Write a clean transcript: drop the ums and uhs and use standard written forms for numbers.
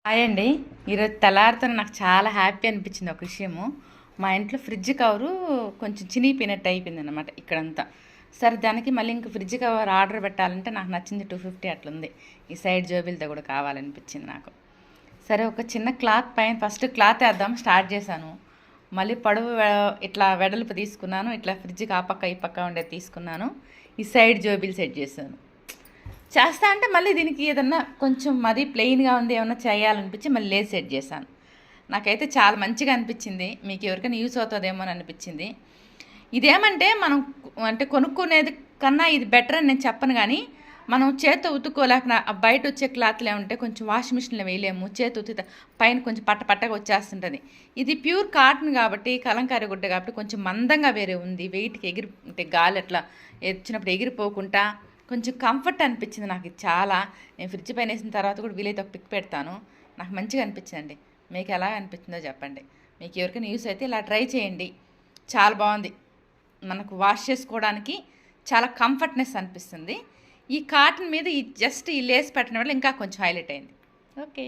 Hi అండి. ఈరోజు తెల్లారితో నాకు చాలా హ్యాపీ అనిపించింది ఒక విషయము. మా ఇంట్లో ఫ్రిడ్జ్ కవరు కొంచెం చినిగిపోయినట్టు అయిపోయిందనమాట ఇక్కడంతా. సరే దానికి మళ్ళీ ఇంక ఫ్రిడ్జ్ కవర్ ఆర్డర్ పెట్టాలంటే నాకు నచ్చింది 250 అట్లుంది. ఈ సైడ్ జోబీలతో కూడా కావాలనిపించింది నాకు. సరే ఒక చిన్న క్లాత్ పైన ఫస్ట్ క్లాత్ వేద్దాం స్టార్ట్ చేశాను. మళ్ళీ పొడవు ఇట్లా వెడల్పు తీసుకున్నాను. ఇట్లా ఫ్రిడ్జ్కి ఆ పక్క ఈ పక్క ఉండేది తీసుకున్నాను. ఈ సైడ్ జోబీలు సెట్ చేశాను. చేస్తా అంటే మళ్ళీ దీనికి ఏదన్నా కొంచెం మరీ ప్లెయిన్గా ఉంది ఏమన్నా చేయాలనిపించి మళ్ళీ లేస్ సెట్ చేశాను. నాకైతే చాలా మంచిగా అనిపించింది. మీకు ఎవరికైనా యూస్ అవుతుందేమో అని అనిపించింది. ఇదేమంటే మనం అంటే కొనుక్కునేది కన్నా ఇది బెటర్ అని నేను చెప్పను, కానీ మనం చేత్తో ఉతుక్కోలేక బయట వచ్చే క్లాత్లు ఏమంటే కొంచెం వాషింగ్ మిషన్లో వేయలేము. చేతి ఉతికితే పైన కొంచెం పట్టగా వచ్చేస్తుంటుంది. ఇది ప్యూర్ కాటన్ కాబట్టి కలంకారీ గుడ్డ కాబట్టి కొంచెం మందంగా వేరే ఉంది. వెయిట్కి అంటే గాలి అట్లా వచ్చినప్పుడు ఎగిరిపోకుండా కొంచెం కంఫర్ట్ అనిపించింది నాకు. ఇది చాలా నేను ఫ్రిడ్జ్ పైన వేసిన తర్వాత కూడా వీలైతే ఒక పిక్ పెడతాను. నాకు మంచిగా అనిపించిందండి. మీకు ఎలా అనిపించిందో చెప్పండి. మీకు ఎవరికైనా యూస్ అయితే ఇలా ట్రై చేయండి. చాలా బాగుంది. మనకు వాష్ చేసుకోవడానికి చాలా కంఫర్ట్నెస్ అనిపిస్తుంది. ఈ కాటన్ మీద ఈ జస్ట్ ఈ లేస్ పెట్టడం వల్ల ఇంకా కొంచెం హైలైట్ అయింది. ఓకే.